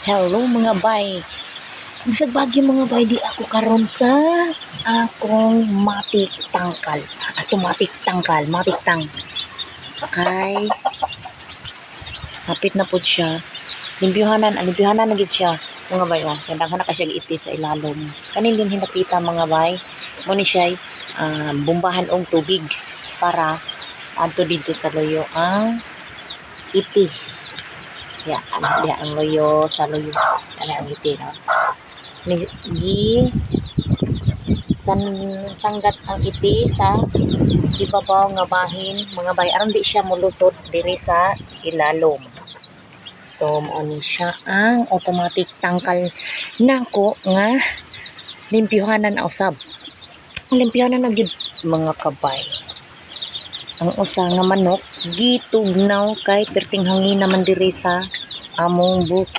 Hello mga bay. Bisag bagyo mga bay, di ako karon sa akong matik tangkal. Ato matik tangkal, matik tang. Kay hapit na po siya. Limpyuhanan na gid siya. Mga bay, oh, kandang na siya iti sa ilalom. Kanin din hinapita mga bay. Mo ni siya bombahan og tubig para adto dito sa loyo ang iti. Ya, ang loyo sa loyo. Ano ang iti, no? Sanggat ang iti sa ibabaw nga bahin mga bay aron di siya molusot diri sa ilalom. So ano siya ang automatic tangkal nako nga limpyuhanan usab. Limpyuhanan na gid mga kabay. Ang usa nga manok gitugnaw kay perting hangin naman diri sa among bukid.